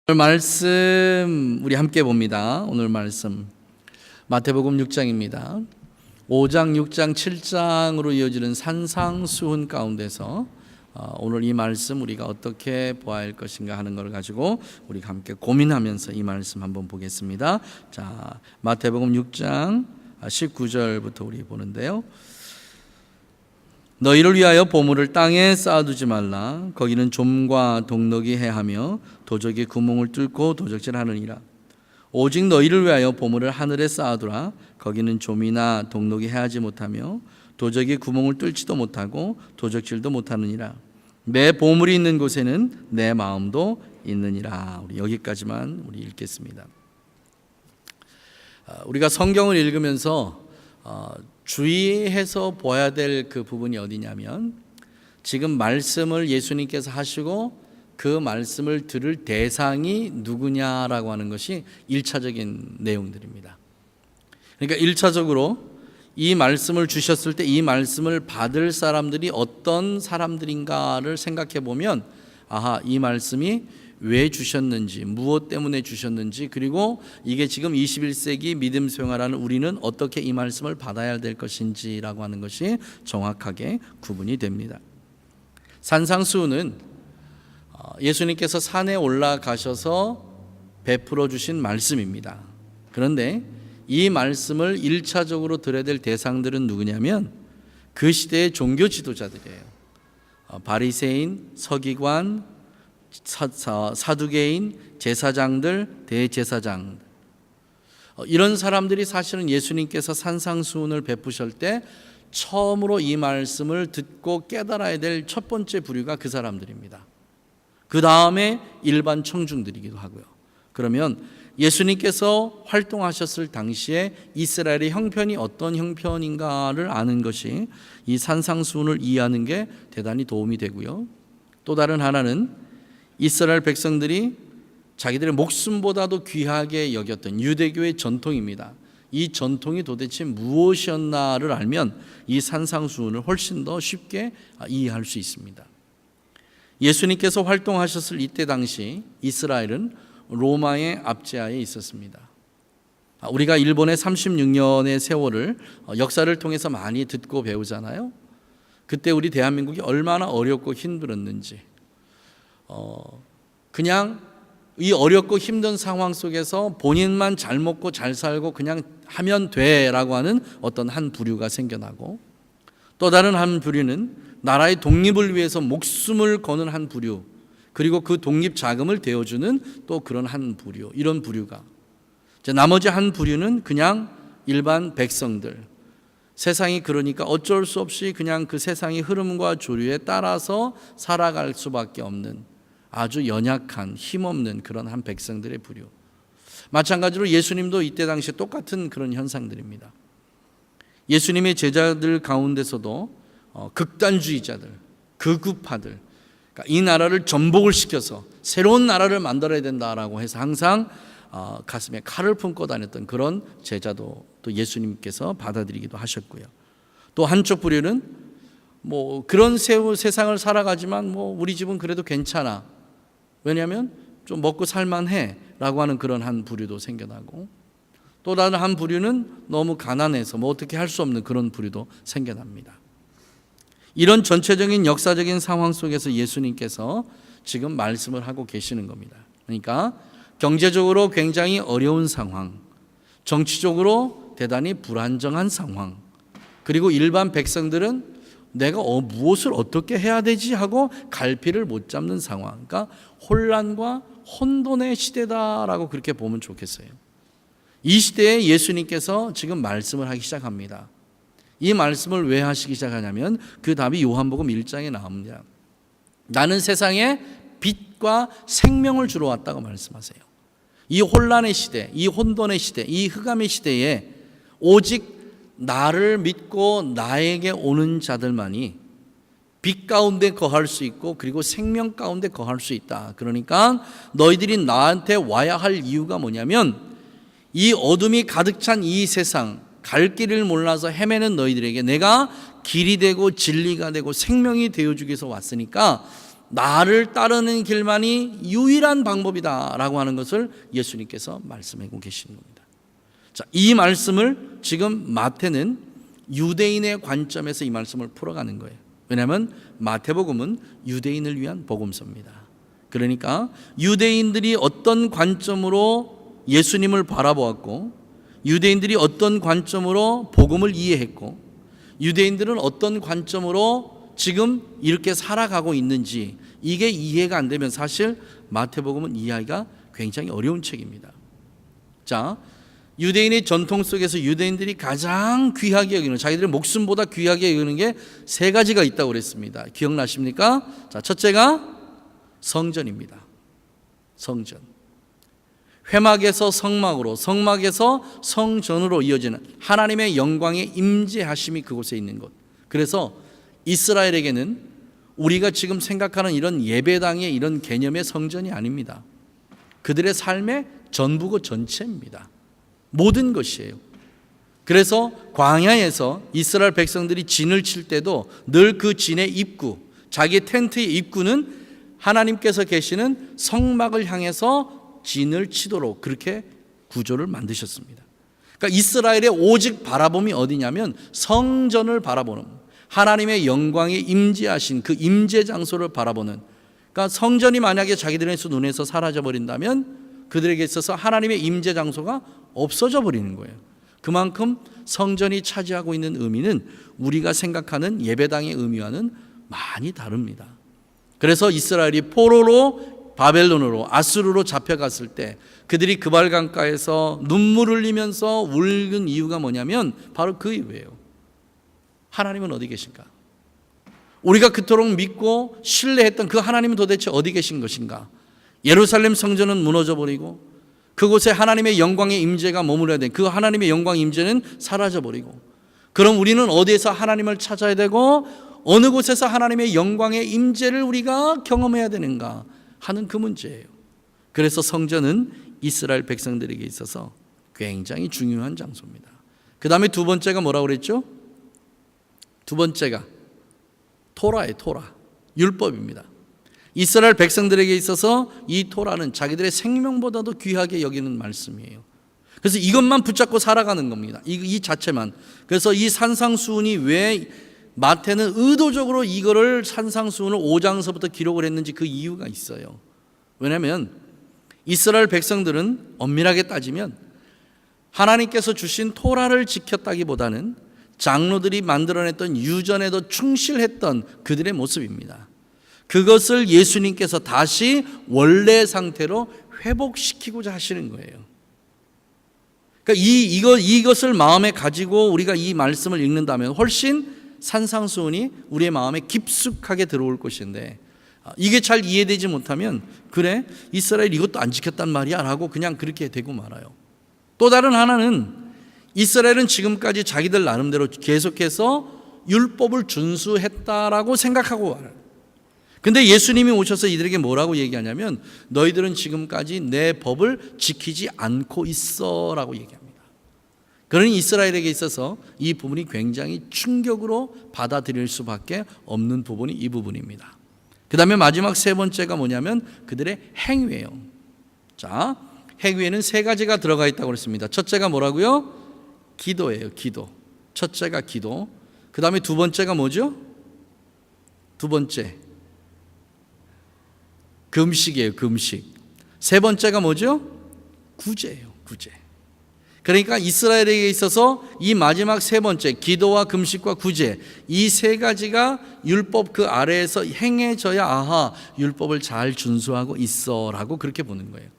오늘 말씀 우리 함께 봅니다. 오늘 말씀 마태복음 6장입니다. 5장, 6장, 7장으로 이어지는 산상수훈 가운데서 오늘 이 말씀 우리가 어떻게 보아야 할 것인가 하는 것을 가지고 우리가 함께 고민하면서 이 말씀 한번 보겠습니다. 자, 마태복음 6장 19절부터 우리 보는데요. 너희를 위하여 보물을 땅에 쌓아두지 말라. 거기는 좀과 동록이 해하며 도적이 구멍을 뚫고 도적질하느니라. 오직 너희를 위하여 보물을 하늘에 쌓아두라. 거기는 좀이나 동록이 해하지 못하며 도적이 구멍을 뚫지도 못하고 도적질도 못하느니라. 내 보물이 있는 곳에는 내 마음도 있느니라. 우리 여기까지만 우리 읽겠습니다. 우리가 성경을 읽으면서 주의해서 보아야 될 그 부분이 어디냐면, 지금 말씀을 예수님께서 하시고 그 말씀을 들을 대상이 누구냐라고 하는 것이 1차적인 내용들입니다. 그러니까 1차적으로 이 말씀을 주셨을 때 이 말씀을 받을 사람들이 어떤 사람들인가를 생각해 보면, 아하, 이 말씀이 왜 주셨는지, 무엇 때문에 주셨는지, 그리고 이게 지금 21세기 믿음 생활하는 우리는 어떻게 이 말씀을 받아야 될 것인지라고 하는 것이 정확하게 구분이 됩니다. 산상수훈은 예수님께서 산에 올라가셔서 베풀어 주신 말씀입니다. 그런데 이 말씀을 1차적으로 들어야 될 대상들은 누구냐면 그 시대의 종교 지도자들이에요. 바리새인, 서기관, 사두개인, 제사장들, 대제사장, 이런 사람들이 사실은 예수님께서 산상수훈을 베푸실 때 처음으로 이 말씀을 듣고 깨달아야 될 첫 번째 부류가 그 사람들입니다. 그 다음에 일반 청중들이기도 하고요. 그러면 예수님께서 활동하셨을 당시에 이스라엘의 형편이 어떤 형편인가를 아는 것이 이 산상수훈을 이해하는 게 대단히 도움이 되고요. 또 다른 하나는 이스라엘 백성들이 자기들의 목숨보다도 귀하게 여겼던 유대교의 전통입니다. 이 전통이 도대체 무엇이었나를 알면 이 산상수훈을 훨씬 더 쉽게 이해할 수 있습니다. 예수님께서 활동하셨을 이때 당시 이스라엘은 로마의 압제하에 있었습니다. 우리가 일본의 36년의 세월을 역사를 통해서 많이 듣고 배우잖아요. 그때 우리 대한민국이 얼마나 어렵고 힘들었는지, 그냥 이 어렵고 힘든 상황 속에서 본인만 잘 먹고 잘 살고 그냥 하면 돼라고 하는 어떤 한 부류가 생겨나고, 또 다른 한 부류는 나라의 독립을 위해서 목숨을 거는 한 부류, 그리고 그 독립 자금을 대어주는 또 그런 한 부류, 이런 부류가, 나머지 한 부류는 그냥 일반 백성들, 세상이 그러니까 어쩔 수 없이 그냥 그 세상의 흐름과 조류에 따라서 살아갈 수밖에 없는 아주 연약한 힘없는 그런 한 백성들의 부류. 마찬가지로 예수님도 이때 당시에 똑같은 그런 현상들입니다. 예수님의 제자들 가운데서도 극단주의자들, 극우파들, 그러니까 이 나라를 전복을 시켜서 새로운 나라를 만들어야 된다라고 해서 항상 가슴에 칼을 품고 다녔던 그런 제자도 또 예수님께서 받아들이기도 하셨고요. 또 한쪽 부류는 그런 세상을 살아가지만 우리 집은 그래도 괜찮아, 왜냐하면 좀 먹고 살만해 라고 하는 그런 한 부류도 생겨나고, 또 다른 한 부류는 너무 가난해서 어떻게 할 수 없는 그런 부류도 생겨납니다. 이런 전체적인 역사적인 상황 속에서 예수님께서 지금 말씀을 하고 계시는 겁니다. 그러니까 경제적으로 굉장히 어려운 상황, 정치적으로 대단히 불안정한 상황, 그리고 일반 백성들은 내가 무엇을 어떻게 해야 되지 하고 갈피를 못 잡는 상황, 그러니까 혼란과 혼돈의 시대다라고 그렇게 보면 좋겠어요. 이 시대에 예수님께서 지금 말씀을 하기 시작합니다. 이 말씀을 왜 하시기 시작하냐면 그 답이 요한복음 1장에 나옵니다. 나는 세상에 빛과 생명을 주러 왔다고 말씀하세요. 이 혼란의 시대, 이 혼돈의 시대, 이 흑암의 시대에 오직 나를 믿고 나에게 오는 자들만이 빛 가운데 거할 수 있고, 그리고 생명 가운데 거할 수 있다. 그러니까 너희들이 나한테 와야 할 이유가 뭐냐면, 이 어둠이 가득 찬 이 세상, 갈 길을 몰라서 헤매는 너희들에게 내가 길이 되고 진리가 되고 생명이 되어주기 위해서 왔으니까 나를 따르는 길만이 유일한 방법이다라고 하는 것을 예수님께서 말씀하고 계시는 겁니다. 자, 이 말씀을 지금 마태는 유대인의 관점에서 이 말씀을 풀어가는 거예요. 왜냐하면 마태복음은 유대인을 위한 복음서입니다. 그러니까 유대인들이 어떤 관점으로 예수님을 바라보았고, 유대인들이 어떤 관점으로 복음을 이해했고, 유대인들은 어떤 관점으로 지금 이렇게 살아가고 있는지, 이게 이해가 안 되면 사실 마태복음은 이해하기가 굉장히 어려운 책입니다. 자, 유대인의 전통 속에서 유대인들이 가장 귀하게 여기는, 자기들의 목숨보다 귀하게 여기는 게 세 가지가 있다고 그랬습니다. 기억나십니까? 자, 첫째가 성전입니다. 성전. 회막에서 성막으로, 성막에서 성전으로 이어지는 하나님의 영광의 임재하심이 그곳에 있는 것. 그래서 이스라엘에게는 우리가 지금 생각하는 이런 예배당의 이런 개념의 성전이 아닙니다. 그들의 삶의 전부고 전체입니다. 모든 것이에요. 그래서 광야에서 이스라엘 백성들이 진을 칠 때도 늘 그 진의 입구, 자기 텐트의 입구는 하나님께서 계시는 성막을 향해서 진을 치도록 그렇게 구조를 만드셨습니다. 그러니까 이스라엘의 오직 바라봄이 어디냐면 성전을 바라보는, 하나님의 영광에 임재하신 그 임재 장소를 바라보는, 그러니까 성전이 만약에 자기들의 눈에서 사라져 버린다면 그들에게 있어서 하나님의 임재 장소가 없어져 버리는 거예요. 그만큼 성전이 차지하고 있는 의미는 우리가 생각하는 예배당의 의미와는 많이 다릅니다. 그래서 이스라엘이 포로로 바벨론으로 아수르로 잡혀갔을 때 그들이 그발강가에서 눈물 흘리면서 울는 이유가 뭐냐면 바로 그 이유예요. 하나님은 어디 계신가? 우리가 그토록 믿고 신뢰했던 그 하나님은 도대체 어디 계신 것인가? 예루살렘 성전은 무너져 버리고 그곳에 하나님의 영광의 임재가 머물러야 돼. 그 하나님의 영광 임재는 사라져 버리고, 그럼 우리는 어디에서 하나님을 찾아야 되고 어느 곳에서 하나님의 영광의 임재를 우리가 경험해야 되는가 하는 그 문제예요. 그래서 성전은 이스라엘 백성들에게 있어서 굉장히 중요한 장소입니다. 그 다음에 두 번째가 뭐라고 그랬죠? 두 번째가 토라예요. 토라, 율법입니다. 이스라엘 백성들에게 있어서 이 토라는 자기들의 생명보다도 귀하게 여기는 말씀이에요. 그래서 이것만 붙잡고 살아가는 겁니다. 이 자체만. 그래서 이 산상수훈이 왜 마태는 의도적으로 이거를 산상수훈을 5장서부터 기록을 했는지 그 이유가 있어요. 왜냐하면 이스라엘 백성들은 엄밀하게 따지면 하나님께서 주신 토라를 지켰다기보다는 장로들이 만들어냈던 유전에 더 충실했던 그들의 모습입니다. 그것을 예수님께서 다시 원래 상태로 회복시키고자 하시는 거예요. 그러니까 이것을 마음에 가지고 우리가 이 말씀을 읽는다면 훨씬 산상수훈이 우리의 마음에 깊숙하게 들어올 것인데, 이게 잘 이해되지 못하면 그래 이스라엘 이것도 안 지켰단 말이야 라고 그냥 그렇게 되고 말아요. 또 다른 하나는 이스라엘은 지금까지 자기들 나름대로 계속해서 율법을 준수했다라고 생각하고 말아요. 근데 예수님이 오셔서 이들에게 뭐라고 얘기하냐면 너희들은 지금까지 내 법을 지키지 않고 있어 라고 얘기합니다. 그러니 이스라엘에게 있어서 이 부분이 굉장히 충격으로 받아들일 수밖에 없는 부분이 이 부분입니다. 그 다음에 마지막 세 번째가 뭐냐면 그들의 행위예요. 자, 행위에는 세 가지가 들어가 있다고 그랬습니다. 첫째가 뭐라고요? 기도예요. 기도. 첫째가 기도. 그 다음에 두 번째가 뭐죠? 두 번째 금식이에요. 금식. 세 번째가 뭐죠? 구제예요. 구제. 그러니까 이스라엘에게 있어서 이 마지막 세 번째 기도와 금식과 구제, 이 세 가지가 율법 그 아래에서 행해져야 아하 율법을 잘 준수하고 있어 라고 그렇게 보는 거예요.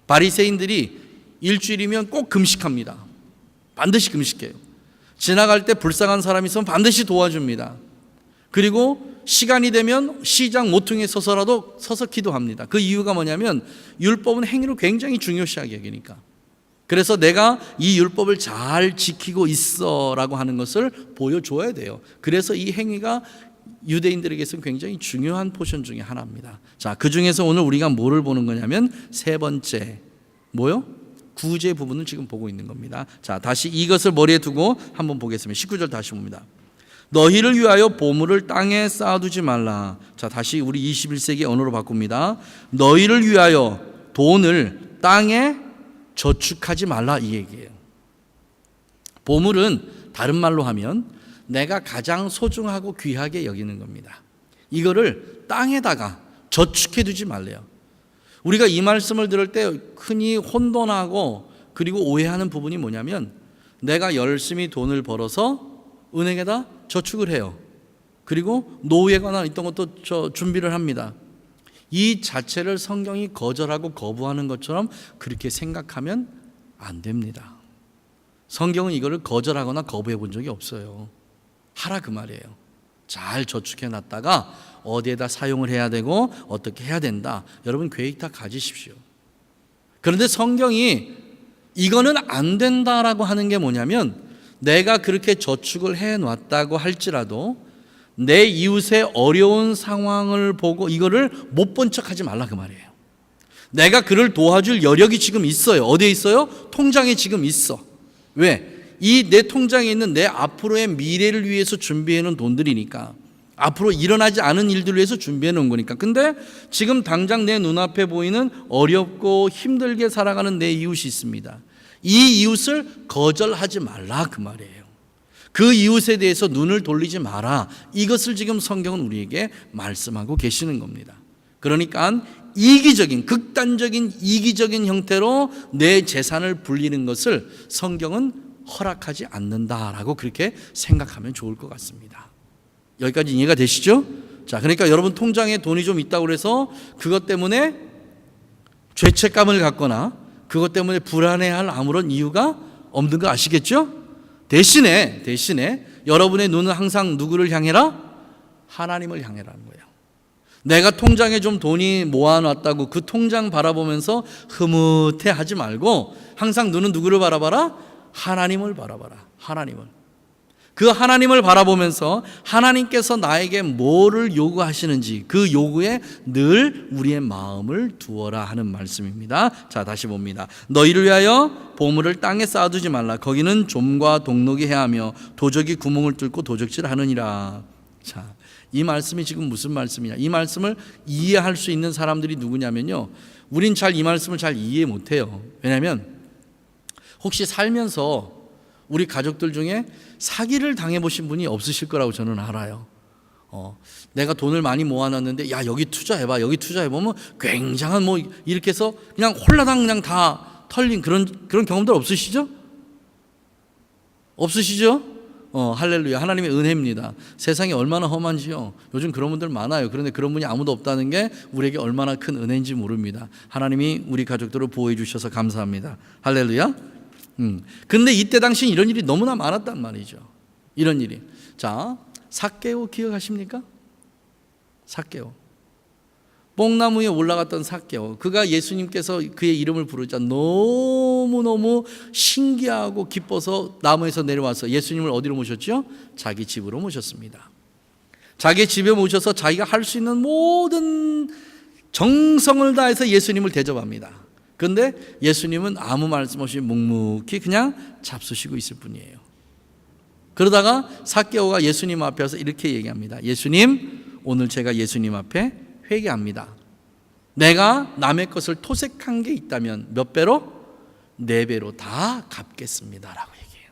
바리새인들이 일주일이면 꼭 금식합니다. 반드시 금식해요. 지나갈 때 불쌍한 사람이 있으면 반드시 도와줍니다. 그리고 시간이 되면 시장 모퉁이에 서서라도 서서 기도합니다. 그 이유가 뭐냐면 율법은 행위를 굉장히 중요시하게 여기니까. 그래서 내가 이 율법을 잘 지키고 있어 라고 하는 것을 보여줘야 돼요. 그래서 이 행위가 유대인들에게서는 굉장히 중요한 포션 중에 하나입니다. 자, 그 중에서 오늘 우리가 뭐를 보는 거냐면 세 번째 뭐요? 구제 부분을 지금 보고 있는 겁니다. 자, 다시 이것을 머리에 두고 한번 보겠습니다. 19절 다시 봅니다. 너희를 위하여 보물을 땅에 쌓아두지 말라. 자, 다시 우리 21세기 언어로 바꿉니다. 너희를 위하여 돈을 땅에 저축하지 말라, 이 얘기예요. 보물은 다른 말로 하면 내가 가장 소중하고 귀하게 여기는 겁니다. 이거를 땅에다가 저축해 두지 말래요. 우리가 이 말씀을 들을 때 흔히 혼돈하고 그리고 오해하는 부분이 뭐냐면, 내가 열심히 돈을 벌어서 은행에다 저축을 해요. 그리고 노후에 관한 있던 것도 준비를 합니다. 이 자체를 성경이 거절하고 거부하는 것처럼 그렇게 생각하면 안 됩니다. 성경은 이거를 거절하거나 거부해 본 적이 없어요. 하라 그 말이에요. 잘 저축해 놨다가 어디에다 사용을 해야 되고 어떻게 해야 된다. 여러분 계획 다 가지십시오. 그런데 성경이 이거는 안 된다라고 하는 게 뭐냐면, 내가 그렇게 저축을 해놨다고 할지라도 내 이웃의 어려운 상황을 보고 이거를 못 본 척하지 말라 그 말이에요. 내가 그를 도와줄 여력이 지금 있어요. 어디에 있어요? 통장에 지금 있어. 왜? 이 내 통장에 있는 내 앞으로의 미래를 위해서 준비해 놓은 돈들이니까, 앞으로 일어나지 않은 일들을 위해서 준비해 놓은 거니까. 근데 지금 당장 내 눈앞에 보이는 어렵고 힘들게 살아가는 내 이웃이 있습니다. 이 이웃을 거절하지 말라 그 말이에요. 그 이웃에 대해서 눈을 돌리지 마라. 이것을 지금 성경은 우리에게 말씀하고 계시는 겁니다. 그러니까 이기적인, 극단적인 이기적인 형태로 내 재산을 불리는 것을 성경은 허락하지 않는다라고 그렇게 생각하면 좋을 것 같습니다. 여기까지 이해가 되시죠? 자, 그러니까 여러분 통장에 돈이 좀 있다고 해서 그것 때문에 죄책감을 갖거나 그것 때문에 불안해할 아무런 이유가 없는 거 아시겠죠? 대신에 여러분의 눈은 항상 누구를 향해라? 하나님을 향해라는 거예요. 내가 통장에 좀 돈이 모아놨다고 그 통장 바라보면서 흐뭇해하지 말고 항상 눈은 누구를 바라봐라? 하나님을 바라봐라. 하나님을. 그 하나님을 바라보면서 하나님께서 나에게 뭐를 요구하시는지 그 요구에 늘 우리의 마음을 두어라 하는 말씀입니다. 자, 다시 봅니다. 너희를 위하여 보물을 땅에 쌓아두지 말라. 거기는 좀과 동록이 해하며 도적이 구멍을 뚫고 도적질을 하느니라. 자, 이 말씀이 지금 무슨 말씀이냐? 이 말씀을 이해할 수 있는 사람들이 누구냐면요, 우린 잘 이 말씀을 잘 이해 못해요. 왜냐하면 혹시 살면서 우리 가족들 중에 사기를 당해보신 분이 없으실 거라고 저는 알아요. 내가 돈을 많이 모아놨는데 야 여기 투자해봐, 여기 투자해보면 굉장한 뭐 이렇게 해서 그냥 홀라당 그냥 다 털린 그런 경험들 없으시죠? 없으시죠? 할렐루야. 하나님의 은혜입니다. 세상이 얼마나 험한지요. 요즘 그런 분들 많아요. 그런데 그런 분이 아무도 없다는 게 우리에게 얼마나 큰 은혜인지 모릅니다. 하나님이 우리 가족들을 보호해 주셔서 감사합니다. 할렐루야. 근데 이때 당시 이런 일이 너무나 많았단 말이죠. 이런 일이. 자, 삭개오 기억하십니까? 삭개오. 뽕나무 위에 올라갔던 삭개오. 그가 예수님께서 그의 이름을 부르자 너무너무 신기하고 기뻐서 나무에서 내려와서 예수님을 어디로 모셨죠? 자기 집으로 모셨습니다. 자기 집에 모셔서 자기가 할 수 있는 모든 정성을 다해서 예수님을 대접합니다. 그런데 예수님은 아무 말씀 없이 묵묵히 그냥 잡수시고 있을 뿐이에요. 그러다가 삭개오가 예수님 앞에 와서 이렇게 얘기합니다. 예수님, 오늘 제가 예수님 앞에 회개합니다. 내가 남의 것을 토색한 게 있다면 몇 배로? 4배로 다 갚겠습니다 라고 얘기해요.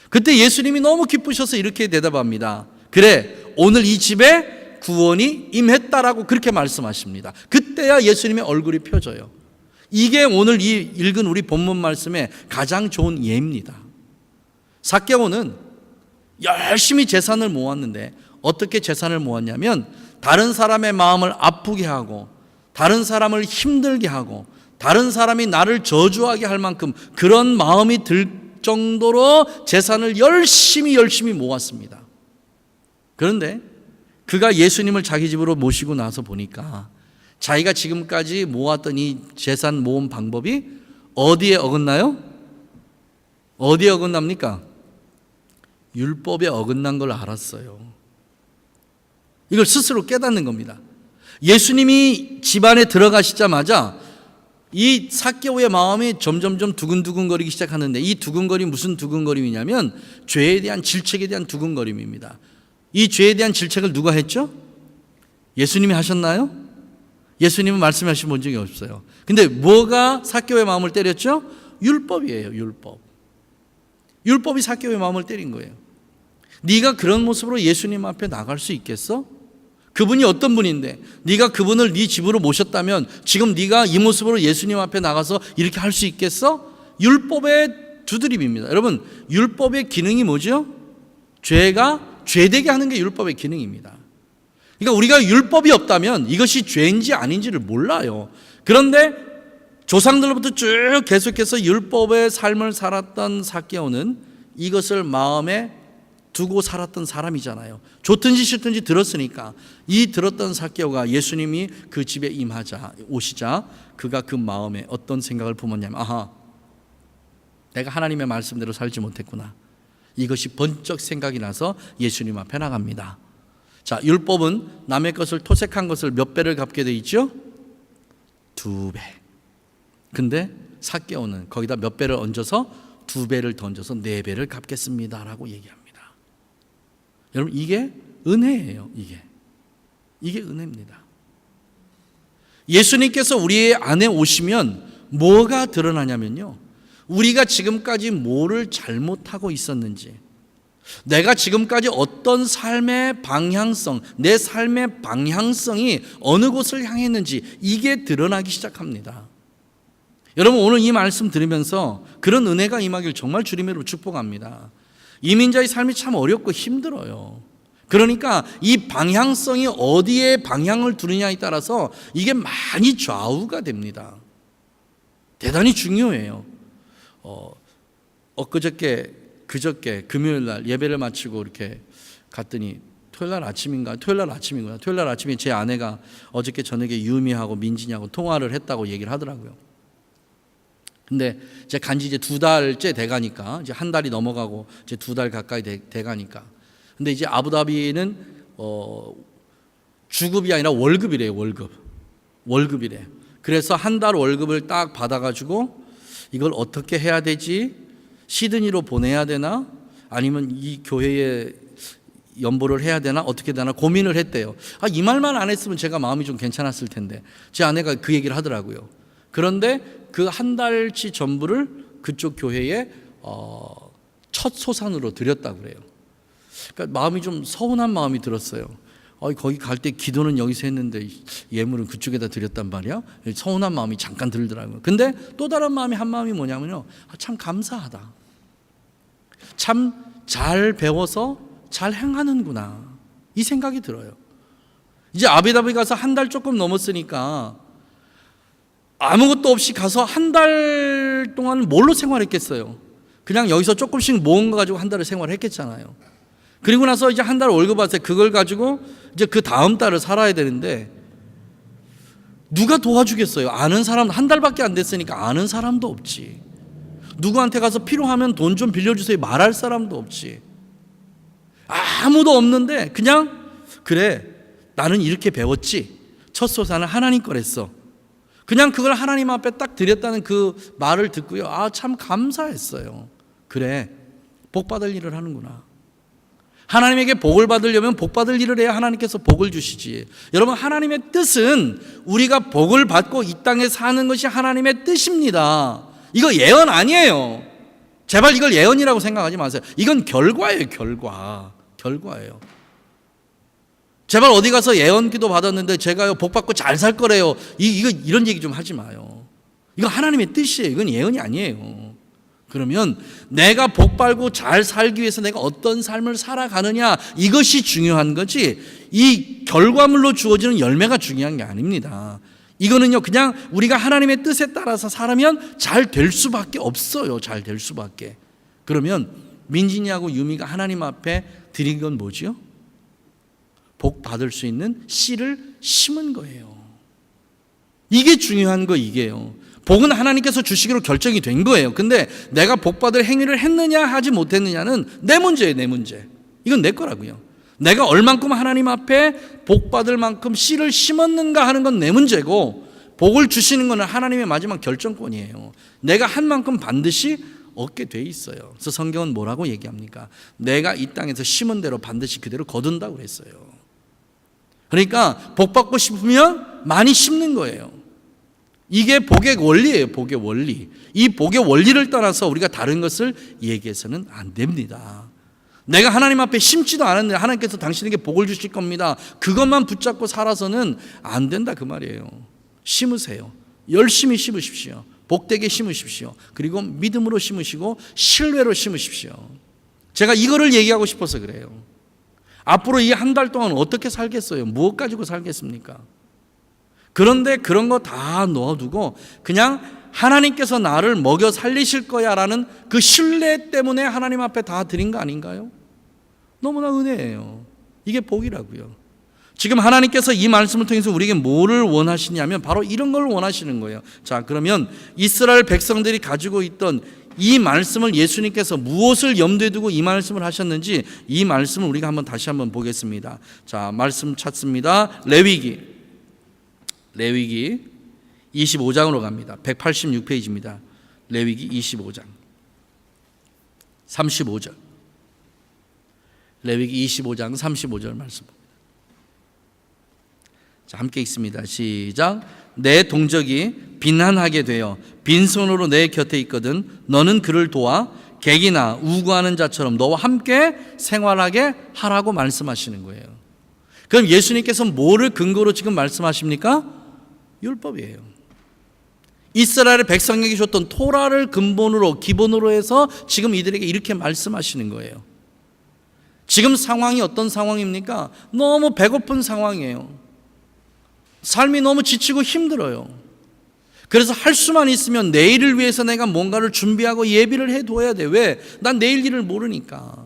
그때 예수님이 너무 기쁘셔서 이렇게 대답합니다. 그래, 오늘 이 집에 구원이 임했다라고 그렇게 말씀하십니다. 그때야 예수님의 얼굴이 펴져요. 이게 오늘 이 읽은 우리 본문 말씀의 가장 좋은 예입니다. 삭개오는 열심히 재산을 모았는데 어떻게 재산을 모았냐면 다른 사람의 마음을 아프게 하고 다른 사람을 힘들게 하고 다른 사람이 나를 저주하게 할 만큼 그런 마음이 들 정도로 재산을 열심히 모았습니다. 그런데 그가 예수님을 자기 집으로 모시고 나서 보니까 자기가 지금까지 모았던 이 재산 모은 방법이 어디에 어긋나요? 어디에 어긋납니까? 율법에 어긋난 걸 알았어요. 이걸 스스로 깨닫는 겁니다. 예수님이 집안에 들어가시자마자 이 삭개오의 마음이 점점점 두근두근거리기 시작하는데, 이 두근거림 무슨 두근거림이냐면 죄에 대한 질책에 대한 두근거림입니다. 이 죄에 대한 질책을 누가 했죠? 예수님이 하셨나요? 예수님은 말씀하신 본 적이 없어요. 근데 뭐가 삭개오의 마음을 때렸죠? 율법이에요. 율법이 삭개오의 마음을 때린 거예요. 네가 그런 모습으로 예수님 앞에 나갈 수 있겠어? 그분이 어떤 분인데 네가 그분을 네 집으로 모셨다면 지금 네가 이 모습으로 예수님 앞에 나가서 이렇게 할 수 있겠어? 율법의 두드림입니다. 여러분, 율법의 기능이 뭐죠? 죄되게 하는 게 율법의 기능입니다. 그러니까 우리가 율법이 없다면 이것이 죄인지 아닌지를 몰라요. 그런데 조상들로부터 쭉 계속해서 율법의 삶을 살았던 삭개오는 이것을 마음에 두고 살았던 사람이잖아요. 좋든지 싫든지 들었으니까. 이 들었던 삭개오가 예수님이 그 집에 오시자 그가 그 마음에 어떤 생각을 품었냐면, 아하, 내가 하나님의 말씀대로 살지 못했구나. 이것이 번쩍 생각이 나서 예수님 앞에 나갑니다. 자, 율법은 남의 것을 토색한 것을 몇 배를 갚게 돼 있죠? 2배. 근데 삭개오는 거기다 몇 배를 얹어서 2배를 던져서 4배를 갚겠습니다 라고 얘기합니다. 여러분, 이게 은혜예요. 이게 은혜입니다. 예수님께서 우리 안에 오시면 뭐가 드러나냐면요, 우리가 지금까지 뭐를 잘못하고 있었는지, 내가 지금까지 어떤 삶의 방향성, 내 삶의 방향성이 어느 곳을 향했는지 이게 드러나기 시작합니다. 여러분, 오늘 이 말씀 들으면서 그런 은혜가 임하길 정말 주님으로 축복합니다. 이민자의 삶이 참 어렵고 힘들어요. 그러니까 이 방향성이 어디에 방향을 두느냐에 따라서 이게 많이 좌우가 됩니다. 대단히 중요해요. 그저께 금요일 날 예배를 마치고 이렇게 갔더니 토요일 날 아침이구나. 토요일 날 아침에 제 아내가 어저께 저녁에 유미하고 민진이하고 통화를 했다고 얘기를 하더라고요. 근데 이제 간지 이제 2달째 돼가니까, 이제 한 달이 넘어가고 이제 2달 가까이 돼가니까. 근데 이제 아부다비는 주급이 아니라 월급이래요. 월급이래. 그래서 한 달 월급을 딱 받아가지고 이걸 어떻게 해야 되지? 시드니로 보내야 되나? 아니면 이 교회에 연보를 해야 되나? 어떻게 되나? 고민을 했대요. 이 말만 안 했으면 제가 마음이 좀 괜찮았을 텐데 제 아내가 그 얘기를 하더라고요. 그런데 그 한 달치 전부를 그쪽 교회에 첫 소산으로 드렸다고 그래요. 그러니까 마음이 좀 서운한 마음이 들었어요. 거기 갈 때 기도는 여기서 했는데 예물은 그쪽에다 드렸단 말이야. 서운한 마음이 잠깐 들더라고요. 근데 또 다른 마음이, 한 마음이 뭐냐면요, 참 감사하다. 참 잘 배워서 잘 행하는구나, 이 생각이 들어요. 이제 아부다비 가서 한 달 조금 넘었으니까 아무것도 없이 가서 한 달 동안 뭘로 생활했겠어요? 그냥 여기서 조금씩 모은 거 가지고 한 달을 생활했겠잖아요. 그리고 나서 이제 한 달 월급 받았어요. 그걸 가지고 이제 그 다음 달을 살아야 되는데 누가 도와주겠어요? 아는 사람, 한 달밖에 안 됐으니까 아는 사람도 없지. 누구한테 가서 필요하면 돈 좀 빌려주세요 말할 사람도 없지. 아무도 없는데 그냥, 그래, 나는 이렇게 배웠지. 첫 소산은 하나님 거랬어. 그냥 그걸 하나님 앞에 딱 드렸다는 그 말을 듣고요, 참 감사했어요. 그래, 복 받을 일을 하는구나. 하나님에게 복을 받으려면 복 받을 일을 해야 하나님께서 복을 주시지. 여러분, 하나님의 뜻은 우리가 복을 받고 이 땅에 사는 것이 하나님의 뜻입니다. 이거 예언 아니에요. 제발 이걸 예언이라고 생각하지 마세요. 이건 결과예요. 결과예요. 제발 어디 가서 예언 기도 받았는데 제가요 복 받고 잘 살 거래요, 이런 얘기 좀 하지 마요. 이거 하나님의 뜻이에요. 이건 예언이 아니에요. 그러면 내가 복 받고 잘 살기 위해서 내가 어떤 삶을 살아가느냐, 이것이 중요한 거지, 이 결과물로 주어지는 열매가 중요한 게 아닙니다. 이거는요, 그냥 우리가 하나님의 뜻에 따라서 살면 잘 될 수밖에 없어요. 잘 될 수밖에. 그러면 민진이하고 유미가 하나님 앞에 드린 건 뭐지요? 복 받을 수 있는 씨를 심은 거예요. 이게 중요한 거, 이게요. 복은 하나님께서 주시기로 결정이 된 거예요. 근데 내가 복 받을 행위를 했느냐 하지 못했느냐는 내 문제예요. 내 문제. 이건 내 거라고요. 내가 얼만큼 하나님 앞에 복 받을 만큼 씨를 심었는가 하는 건 내 문제고, 복을 주시는 것은 하나님의 마지막 결정권이에요. 내가 한 만큼 반드시 얻게 돼 있어요. 그래서 성경은 뭐라고 얘기합니까? 내가 이 땅에서 심은 대로 반드시 그대로 거둔다고 그랬어요. 그러니까 복 받고 싶으면 많이 심는 거예요. 이게 복의 원리예요. 복의 원리. 이 복의 원리를 떠나서 우리가 다른 것을 얘기해서는 안 됩니다. 내가 하나님 앞에 심지도 않았는데 하나님께서 당신에게 복을 주실 겁니다. 그것만 붙잡고 살아서는 안 된다 그 말이에요. 심으세요. 열심히 심으십시오. 복되게 심으십시오. 그리고 믿음으로 심으시고 신뢰로 심으십시오. 제가 이거를 얘기하고 싶어서 그래요. 앞으로 이 한 달 동안 어떻게 살겠어요? 무엇 가지고 살겠습니까? 그런데 그런 거 다 놓아두고 그냥 하나님께서 나를 먹여 살리실 거야 라는 그 신뢰 때문에 하나님 앞에 다 드린 거 아닌가요? 너무나 은혜예요. 이게 복이라고요. 지금 하나님께서 이 말씀을 통해서 우리에게 뭐를 원하시냐면 바로 이런 걸 원하시는 거예요. 자, 그러면 이스라엘 백성들이 가지고 있던 이 말씀을 예수님께서 무엇을 염두에 두고 이 말씀을 하셨는지 이 말씀을 우리가 다시 한번 보겠습니다. 자, 말씀 찾습니다. 레위기 25장으로 갑니다. 186페이지입니다. 레위기 25장 35절. 레위기 25장 35절 말씀. 자, 함께 읽습니다. 시작. 내 동족이 빈한하게 되어 빈손으로 내 곁에 있거든 너는 그를 도와 객이나 우구하는 자처럼 너와 함께 생활하게 하라고 말씀하시는 거예요. 그럼 예수님께서 뭐를 근거로 지금 말씀하십니까? 율법이에요. 이스라엘의 백성에게 줬던 토라를 근본으로 기본으로 해서 지금 이들에게 이렇게 말씀하시는 거예요. 지금 상황이 어떤 상황입니까? 너무 배고픈 상황이에요. 삶이 너무 지치고 힘들어요. 그래서 할 수만 있으면 내일을 위해서 내가 뭔가를 준비하고 예비를 해둬야 돼. 왜? 난 내일 일을 모르니까.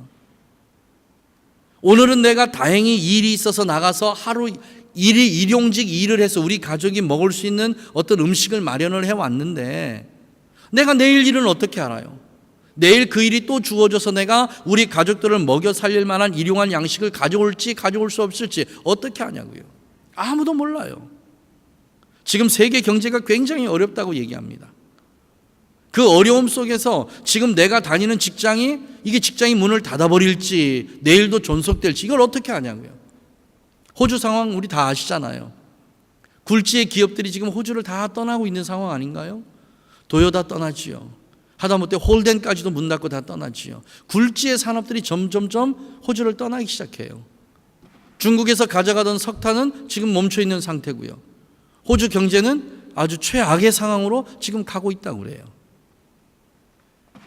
오늘은 내가 다행히 일이 있어서 나가서 하루 일용직 일을 해서 우리 가족이 먹을 수 있는 어떤 음식을 마련을 해왔는데 내가 내일 일은 어떻게 알아요? 내일 그 일이 또 주어져서 내가 우리 가족들을 먹여 살릴 만한 일용할 양식을 가져올지 가져올 수 없을지 어떻게 아냐고요? 아무도 몰라요. 지금 세계 경제가 굉장히 어렵다고 얘기합니다. 그 어려움 속에서 지금 내가 다니는 직장이 이게 직장이 문을 닫아버릴지 내일도 존속될지 이걸 어떻게 아냐고요. 호주 상황 우리 다 아시잖아요. 굴지의 기업들이 지금 호주를 다 떠나고 있는 상황 아닌가요? 도요다 떠나지요. 하다못해 홀덴까지도 문 닫고 다 떠나지요. 굴지의 산업들이 점점점 호주를 떠나기 시작해요. 중국에서 가져가던 석탄은 지금 멈춰 있는 상태고요. 호주 경제는 아주 최악의 상황으로 지금 가고 있다고 그래요.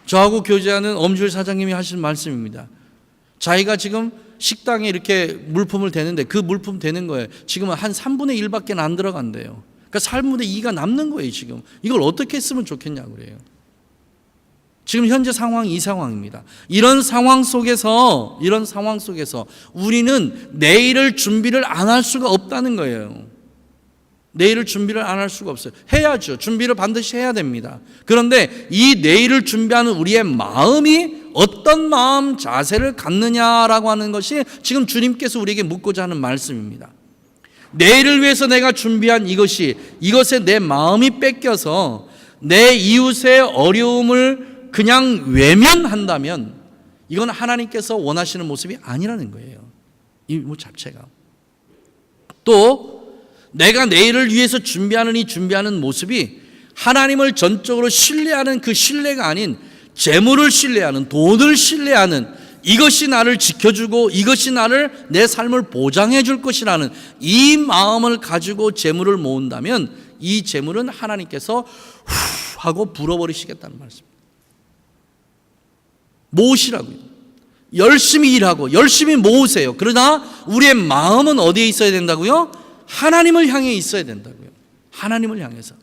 저하고 교제하는 엄주일 사장님이 하신 말씀입니다. 자기가 지금 식당에 이렇게 물품을 대는데 그 물품 대는 거예요. 지금은 한 3분의 1밖에 안 들어간대요. 그러니까 3분의 2가 남는 거예요. 지금 이걸 어떻게 했으면 좋겠냐고 그래요. 지금 현재 상황이 이 상황입니다. 이런 상황 속에서 우리는 내일을 준비를 안 할 수가 없다는 거예요. 내일을 준비를 안 할 수가 없어요. 해야죠. 준비를 반드시 해야 됩니다. 그런데 이 내일을 준비하는 우리의 마음이 어떤 마음 자세를 갖느냐라고 하는 것이 지금 주님께서 우리에게 묻고자 하는 말씀입니다. 내일을 위해서 내가 준비한 이것에 내 마음이 뺏겨서 내 이웃의 어려움을 그냥 외면한다면 이건 하나님께서 원하시는 모습이 아니라는 거예요. 이 자체가. 또 내가 내일을 위해서 준비하는 모습이 하나님을 전적으로 신뢰하는 그 신뢰가 아닌 재물을 신뢰하는, 돈을 신뢰하는, 이것이 나를 지켜주고 이것이 나를 내 삶을 보장해 줄 것이라는 이 마음을 가지고 재물을 모은다면 이 재물은 하나님께서 후 하고 불어버리시겠다는 말씀입니다. 모으시라고요. 열심히 일하고 열심히 모으세요. 그러나 우리의 마음은 어디에 있어야 된다고요? 하나님을 향해 있어야 된다고요. 하나님을 향해서.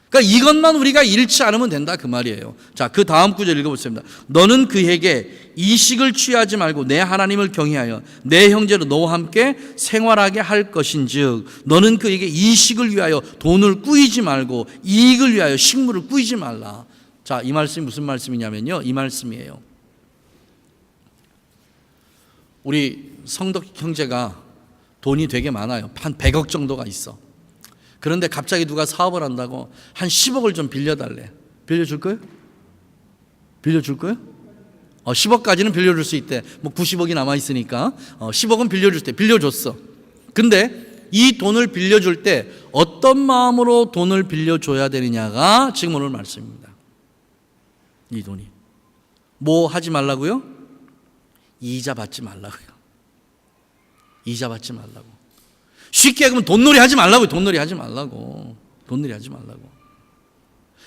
그러니까 이것만 우리가 잃지 않으면 된다 그 말이에요. 자, 그 다음 구절 읽어보겠습니다. 너는 그에게 이식을 취하지 말고 내 하나님을 경외하여 내 형제로 너와 함께 생활하게 할 것인즉 너는 그에게 이식을 위하여 돈을 꾸이지 말고 이익을 위하여 식물을 꾸이지 말라. 자, 이 말씀이 무슨 말씀이냐면요. 이 말씀이에요. 우리 성덕 형제가 돈이 되게 많아요. 한 100억 정도가 있어. 그런데 갑자기 누가 사업을 한다고 한 10억을 좀 빌려달래. 빌려줄 거예요? 빌려줄 거예요? 10억까지는 빌려줄 수 있대. 뭐 90억이 남아있으니까 10억은 빌려줄 때 빌려줬어. 근데 이 돈을 빌려줄 때 어떤 마음으로 돈을 빌려줘야 되느냐가 지금 오늘 말씀입니다. 이 돈이 뭐 하지 말라고요? 이자 받지 말라고요. 이자 받지 말라고. 쉽게 얘기하면 돈놀이 하지 말라고요. 돈놀이 하지 말라고. 돈놀이 하지 말라고.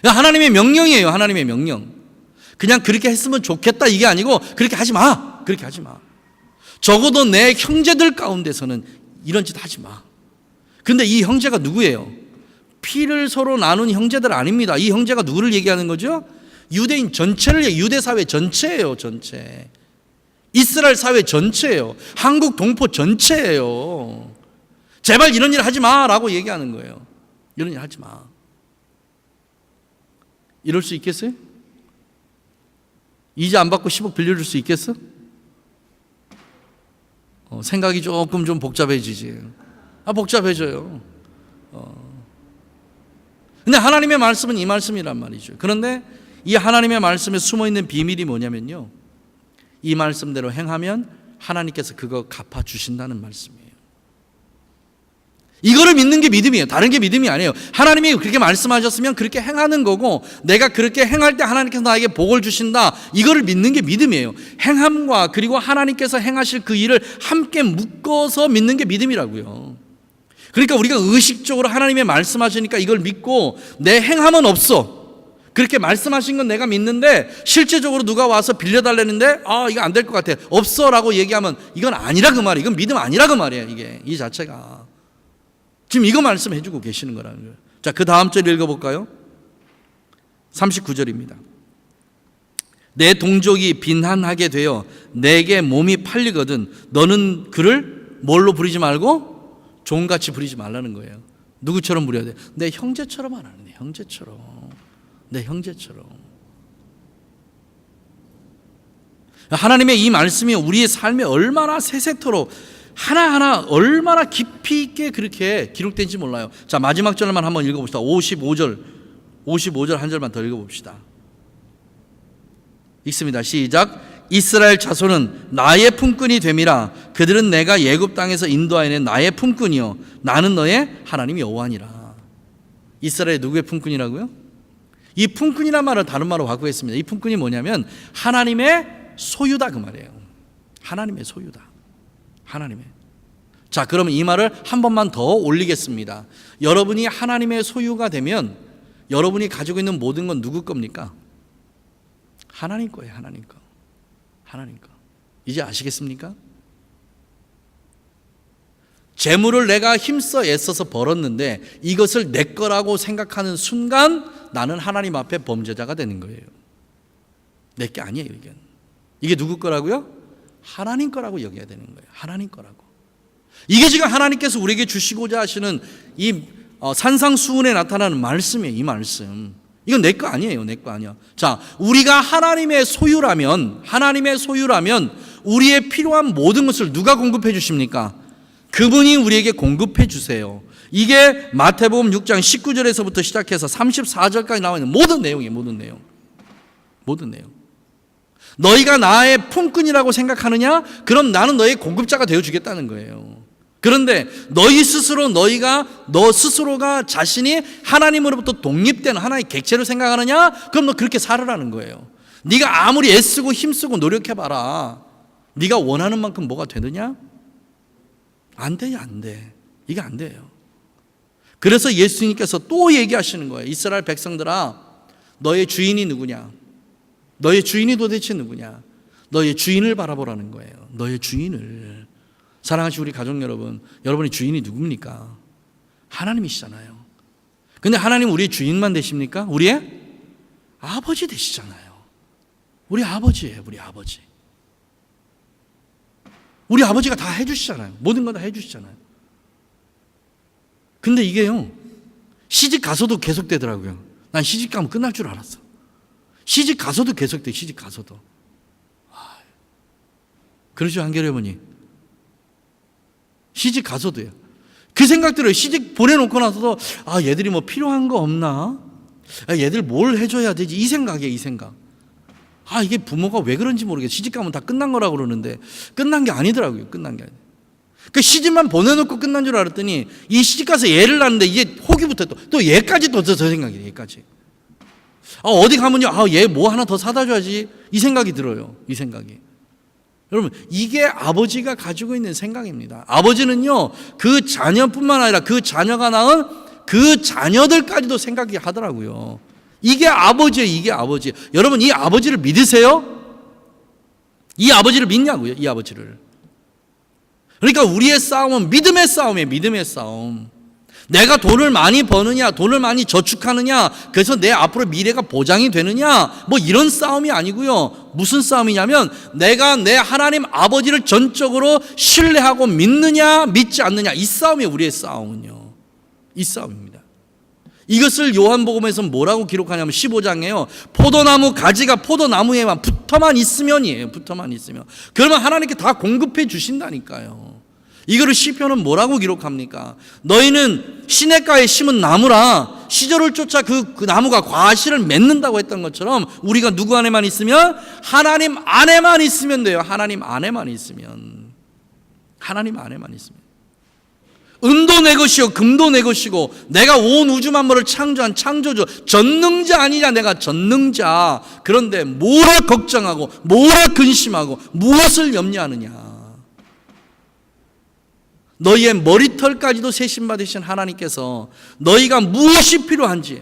하나님의 명령이에요. 하나님의 명령. 그냥 그렇게 했으면 좋겠다 이게 아니고 그렇게 하지 마. 그렇게 하지 마. 적어도 내 형제들 가운데서는 이런 짓 하지 마. 근데 이 형제가 누구예요? 피를 서로 나눈 형제들 아닙니다. 이 형제가 누구를 얘기하는 거죠? 유대인 전체를 유대 사회 전체예요. 전체. 이스라엘 사회 전체예요. 한국 동포 전체예요. 제발 이런 일 하지 마라고 얘기하는 거예요. 이런 일 하지 마. 이럴 수 있겠어요? 이자 안 받고 10억 빌려줄 수 있겠어? 생각이 조금 좀 복잡해지지. 복잡해져요. 근데 하나님의 말씀은 이 말씀이란 말이죠. 그런데 이 하나님의 말씀에 숨어있는 비밀이 뭐냐면요, 이 말씀대로 행하면 하나님께서 그거 갚아주신다는 말씀이에요. 이거를 믿는 게 믿음이에요. 다른 게 믿음이 아니에요. 하나님이 그렇게 말씀하셨으면 그렇게 행하는 거고, 내가 그렇게 행할 때 하나님께서 나에게 복을 주신다, 이거를 믿는 게 믿음이에요. 행함과 그리고 하나님께서 행하실 그 일을 함께 묶어서 믿는 게 믿음이라고요. 그러니까 우리가 의식적으로 하나님의 말씀하시니까 이걸 믿고 내 행함은 없어. 그렇게 말씀하신 건 내가 믿는데 실제적으로 누가 와서 빌려달라는데 이거 안 될 것 같아, 없어 라고 얘기하면 이건 아니라 그 말이에요. 이건 믿음 아니라 그 말이에요. 이게 이 자체가 지금 이거 말씀해 주고 계시는 거라는 거예요. 자, 그 다음 절 읽어볼까요? 39절입니다. 내 동족이 빈한하게 되어 내게 몸이 팔리거든 너는 그를 뭘로 부리지 말고 종같이 부리지 말라는 거예요. 누구처럼 부려야 돼? 내 형제처럼 안 하는, 내 형제처럼. 내 형제처럼. 하나님의 이 말씀이 우리의 삶에 얼마나 세세토록 하나하나 얼마나 깊이 있게 그렇게 기록된지 몰라요. 자, 마지막 절만 한번 읽어봅시다. 55절 한 절만 더 읽어봅시다. 읽습니다. 시작. 이스라엘 자손은 나의 품꾼이 됨이라. 그들은 내가 애굽 땅에서 인도하여 나의 품꾼이요 나는 너의 하나님 여호와니라. 이스라엘 누구의 품꾼이라고요? 이 품꾼이란 말을 다른 말로 바꾸겠습니다. 이 품꾼이 뭐냐면 하나님의 소유다 그 말이에요. 하나님의 소유다. 하나님의. 자, 그러면 이 말을 한 번만 더 올리겠습니다. 여러분이 하나님의 소유가 되면 여러분이 가지고 있는 모든 건 누구 겁니까? 하나님 거예요. 하나님 거. 하나님 거. 이제 아시겠습니까? 재물을 내가 힘써 애써서 벌었는데 이것을 내 거라고 생각하는 순간 나는 하나님 앞에 범죄자가 되는 거예요. 내 게 아니에요. 이게 누구 거라고요? 하나님 거라고 여겨야 되는 거예요. 하나님 거라고. 이게 지금 하나님께서 우리에게 주시고자 하시는 이 산상수훈에 나타나는 말씀이에요. 이 말씀. 이건 내 거 아니에요. 내 거 아니야. 자, 우리가 하나님의 소유라면 우리의 필요한 모든 것을 누가 공급해 주십니까? 그분이 우리에게 공급해 주세요. 이게 마태복음 6장 19절에서부터 시작해서 34절까지 나와 있는 모든 내용이에요. 모든 내용. 너희가 나의 품꾼이라고 생각하느냐? 그럼 나는 너의 공급자가 되어주겠다는 거예요. 그런데 너 스스로가 자신이 하나님으로부터 독립된 하나의 객체로 생각하느냐? 그럼 너 그렇게 살으라는 거예요. 네가 아무리 애쓰고 힘쓰고 노력해봐라. 네가 원하는 만큼 뭐가 되느냐? 안 돼요. 안 돼. 이게 안 돼요. 그래서 예수님께서 또 얘기하시는 거예요. 이스라엘 백성들아, 너의 주인이 누구냐? 너의 주인이 도대체 누구냐? 너의 주인을 바라보라는 거예요. 너의 주인을. 사랑하시는 우리 가족 여러분, 여러분의 주인이 누굽니까? 하나님이시잖아요. 근데 하나님 우리의 주인만 되십니까? 우리의 아버지 되시잖아요. 우리 아버지예요. 우리 아버지. 우리 아버지가 다 해주시잖아요. 모든 건 다 해주시잖아요. 근데 이게요, 시집 가서도 계속되더라고요. 난 시집 가면 끝날 줄 알았어. 시집 가서도 계속돼. 시집 가서도. 그러죠, 한결의 어머니? 시집 가서도요. 그 생각 들어요. 시집 보내놓고 나서도 얘들이 뭐 필요한 거 없나? 얘들 뭘 해줘야 되지? 이 생각이에요. 이 생각. 이게 부모가 왜 그런지 모르겠어요. 시집 가면 다 끝난 거라고 그러는데 끝난 게 아니더라고요. 끝난 게 아니에요. 그 시집만 보내놓고 끝난 줄 알았더니 이 시집 가서 얘를 낳는데 이게 호기부터 또 얘까지 또 저 생각이에요. 얘까지. 어디 가면요. 얘 뭐 하나 더 사다 줘야지. 이 생각이 들어요. 이 생각이. 여러분, 이게 아버지가 가지고 있는 생각입니다. 아버지는요, 그 자녀뿐만 아니라 그 자녀가 낳은 그 자녀들까지도 생각이 하더라고요. 이게 아버지예요. 이게 아버지. 여러분, 이 아버지를 믿으세요? 이 아버지를 믿냐고요. 이 아버지를. 그러니까 우리의 싸움은 믿음의 싸움이에요. 믿음의 싸움. 내가 돈을 많이 버느냐, 돈을 많이 저축하느냐, 그래서 내 앞으로 미래가 보장이 되느냐, 뭐 이런 싸움이 아니고요. 무슨 싸움이냐면 내가 내 하나님 아버지를 전적으로 신뢰하고 믿느냐, 믿지 않느냐, 이 싸움이에요. 우리의 싸움은요. 이 싸움입니다. 이것을 요한복음에서 뭐라고 기록하냐면 15장에요. 포도나무 가지가 포도나무에만 붙어만 있으면이에요. 붙어만 있으면. 그러면 하나님께 다 공급해 주신다니까요. 이거를 시편은 뭐라고 기록합니까? 너희는 시냇가에 심은 나무라 시절을 쫓아 그 나무가 과실을 맺는다고 했던 것처럼 우리가 누구 안에만 있으면? 하나님 안에만 있으면 돼요. 하나님 안에만 있으면. 하나님 안에만 있으면. 은도 내 것이요 금도 내 것이고 내가 온 우주 만물을 창조한 창조주 전능자 아니냐. 내가 전능자. 그런데 뭐를 걱정하고 뭐를 근심하고 무엇을 염려하느냐. 너희의 머리털까지도 세심받으신 하나님께서 너희가 무엇이 필요한지,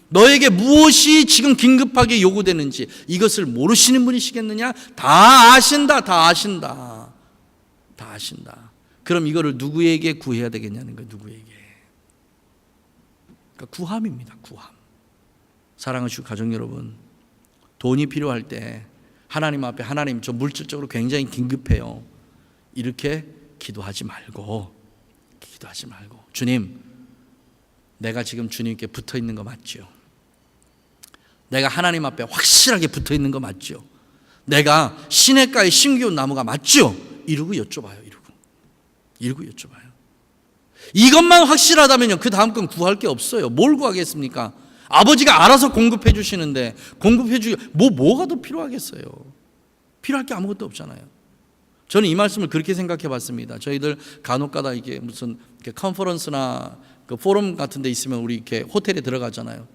너에게 무엇이 지금 긴급하게 요구되는지 이것을 모르시는 분이시겠느냐? 다 아신다. 다 아신다. 다 아신다. 그럼 이거를 누구에게 구해야 되겠냐는 거예요. 누구에게. 그러니까 구함입니다. 구함. 사랑하시고 가족 여러분, 돈이 필요할 때 하나님 앞에 하나님 저 물질적으로 굉장히 긴급해요. 이렇게 기도하지 말고 주님, 내가 지금 주님께 붙어 있는 거 맞죠? 내가 하나님 앞에 확실하게 붙어 있는 거 맞죠? 내가 시냇가에 심기운 나무가 맞죠? 이러고 여쭤봐요. 이러고 여쭤봐요. 이것만 확실하다면요, 그 다음 건 구할 게 없어요. 뭘 구하겠습니까? 아버지가 알아서 공급해 주시는데 공급해 주기 뭐가 더 필요하겠어요? 필요할 게 아무것도 없잖아요. 저는 이 말씀을 그렇게 생각해 봤습니다. 저희들 간혹가다 이게 무슨 컨퍼런스나 그 포럼 같은 데 있으면 우리 이렇게 호텔에 들어가잖아요.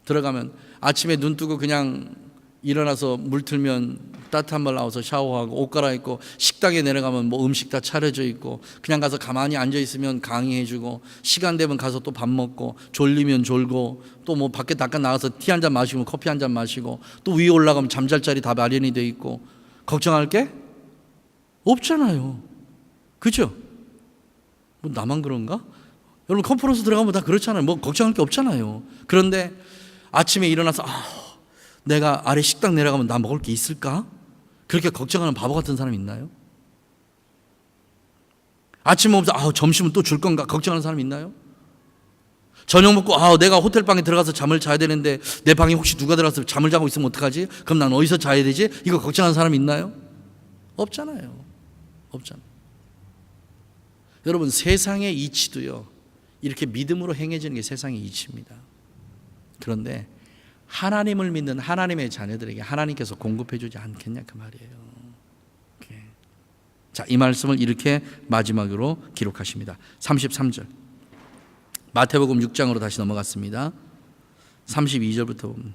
들어가면 아침에 눈 뜨고 그냥 일어나서 물 틀면 따뜻한 물 나와서 샤워하고 옷 갈아입고 식당에 내려가면 뭐 음식 다 차려져 있고 그냥 가서 가만히 앉아 있으면 강의해 주고 시간 되면 가서 또 밥 먹고 졸리면 졸고 또 뭐 밖에 잠깐 나가서 티 한 잔 마시고 커피 한 잔 마시고 또 위에 올라가면 잠잘 자리 다 마련이 돼 있고 걱정할 게 없잖아요. 그죠? 뭐 나만 그런가? 여러분 컨퍼런스 들어가면 다 그렇잖아요. 뭐 걱정할 게 없잖아요. 그런데 아침에 일어나서 내가 아래 식당 내려가면 나 먹을 게 있을까? 그렇게 걱정하는 바보 같은 사람 있나요? 아침 먹으면서 점심은 또 줄 건가? 걱정하는 사람 있나요? 저녁 먹고 내가 호텔 방에 들어가서 잠을 자야 되는데 내 방에 혹시 누가 들어가서 잠을 자고 있으면 어떡하지? 그럼 난 어디서 자야 되지? 이거 걱정하는 사람 있나요? 없잖아요. 여러분, 세상의 이치도요, 이렇게 믿음으로 행해지는 게 세상의 이치입니다. 그런데 하나님을 믿는 하나님의 자녀들에게 하나님께서 공급해 주지 않겠냐 그 말이에요. 자, 이 말씀을 이렇게 마지막으로 기록하십니다. 33절 마태복음 6장으로 다시 넘어갔습니다. 32절부터 보면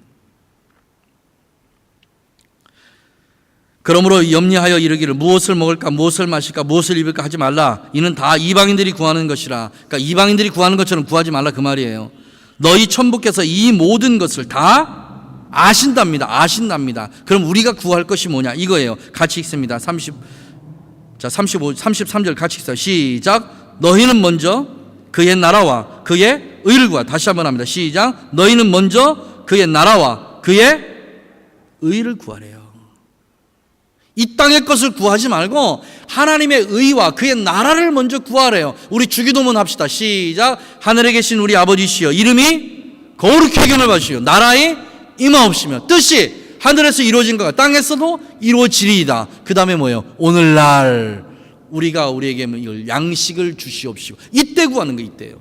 그러므로 염려하여 이르기를 무엇을 먹을까 무엇을 마실까 무엇을 입을까 하지 말라. 이는 다 이방인들이 구하는 것이라. 그러니까 이방인들이 구하는 것처럼 구하지 말라 그 말이에요. 너희 천부께서 이 모든 것을 다 아신답니다. 아신답니다. 그럼 우리가 구할 것이 뭐냐 이거예요. 같이 읽습니다. 33절 같이 읽어요. 시작. 너희는 먼저 그의 나라와 그의 의를 구하. 다시 한번 합니다. 시작. 너희는 먼저 그의 나라와 그의 의를 구하래요. 이 땅의 것을 구하지 말고 하나님의 의와 그의 나라를 먼저 구하래요. 우리 주기도문 합시다. 시작. 하늘에 계신 우리 아버지시여 이름이 거룩히 여김을 받으시오. 나라에 임하옵시며 뜻이 하늘에서 이루어진 것과 땅에서도 이루어지리이다. 그 다음에 뭐예요? 오늘날 우리가 우리에게 이걸 양식을 주시옵시고. 이때 구하는 거 이때요.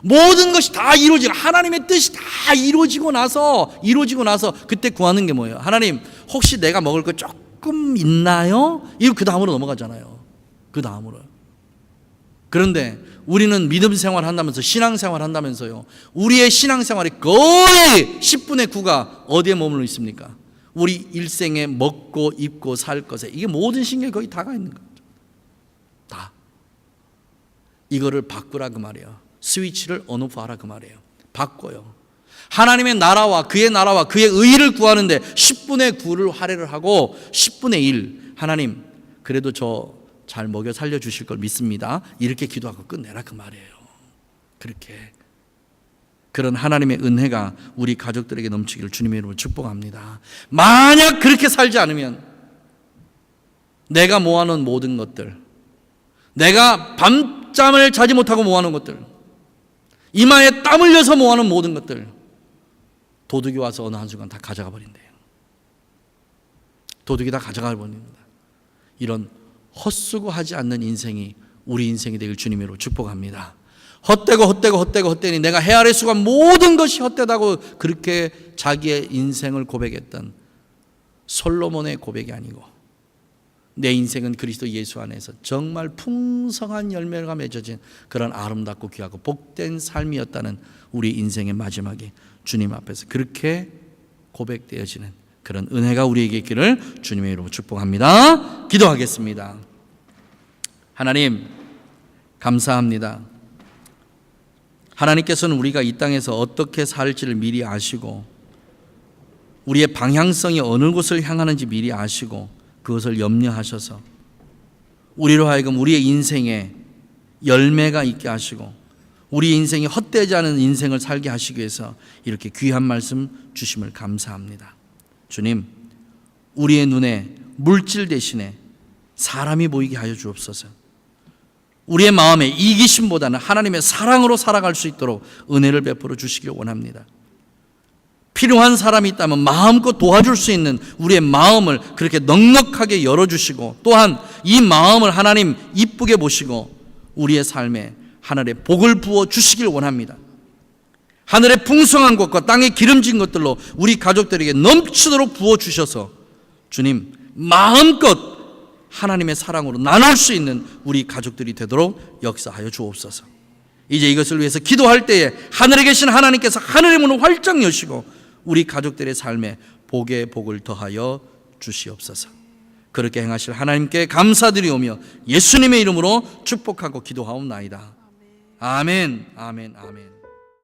모든 것이 다 이루어지고 하나님의 뜻이 다 이루어지고 나서 그때 구하는 게 뭐예요? 하나님 혹시 내가 먹을 거 조금 있나요? 이거 그 다음으로 넘어가잖아요. 그 다음으로. 그런데 우리는 믿음 생활 한다면서 신앙 생활 한다면서요. 우리의 신앙 생활이 거의 10분의 9가 어디에 머물러 있습니까? 우리 일생에 먹고 입고 살 것에. 이게 모든 신경이 거의 다가 있는 거죠. 다. 이거를 바꾸라 그 말이에요. 스위치를 온오프하라 그 말이에요. 바꿔요. 하나님의 나라와 그의 의를 구하는데 10분의 9를 할애를 하고 10분의 1 하나님 그래도 저 잘 먹여 살려주실 걸 믿습니다. 이렇게 기도하고 끝내라 그 말이에요. 그렇게 그런 하나님의 은혜가 우리 가족들에게 넘치기를 주님의 이름으로 축복합니다. 만약 그렇게 살지 않으면 내가 모아놓은 모든 것들, 내가 밤잠을 자지 못하고 모아놓은 것들, 이마에 땀 흘려서 모아놓은 모든 것들 도둑이 와서 어느 한순간 다 가져가 버린대요. 도둑이 다 가져가 버립니다. 이런 헛수고하지 않는 인생이 우리 인생이 되길 주님으로 축복합니다. 헛되니 내가 헤아릴 수가 모든 것이 헛되다고 그렇게 자기의 인생을 고백했던 솔로몬의 고백이 아니고 내 인생은 그리스도 예수 안에서 정말 풍성한 열매가 맺어진 그런 아름답고 귀하고 복된 삶이었다는 우리 인생의 마지막에 주님 앞에서 그렇게 고백되어지는 그런 은혜가 우리에게 있기를 주님의 이름으로 축복합니다. 기도하겠습니다. 하나님 감사합니다. 하나님께서는 우리가 이 땅에서 어떻게 살지를 미리 아시고 우리의 방향성이 어느 곳을 향하는지 미리 아시고 그것을 염려하셔서 우리로 하여금 우리의 인생에 열매가 있게 하시고 우리 인생이 헛되지 않은 인생을 살게 하시기 위해서 이렇게 귀한 말씀 주심을 감사합니다. 주님, 우리의 눈에 물질 대신에 사람이 보이게 하여 주옵소서. 우리의 마음에 이기심보다는 하나님의 사랑으로 살아갈 수 있도록 은혜를 베풀어 주시기를 원합니다. 필요한 사람이 있다면 마음껏 도와줄 수 있는 우리의 마음을 그렇게 넉넉하게 열어주시고 또한 이 마음을 하나님 이쁘게 보시고 우리의 삶에 하늘의 복을 부어 주시길 원합니다. 하늘의 풍성한 것과 땅의 기름진 것들로 우리 가족들에게 넘치도록 부어 주셔서 주님 마음껏 하나님의 사랑으로 나눌 수 있는 우리 가족들이 되도록 역사하여 주옵소서. 이제 이것을 위해서 기도할 때에 하늘에 계신 하나님께서 하늘의 문을 활짝 여시고 우리 가족들의 삶에 복의 복을 더하여 주시옵소서. 그렇게 행하실 하나님께 감사드리오며 예수님의 이름으로 축복하고 기도하옵나이다. 아멘, 아멘, 아멘.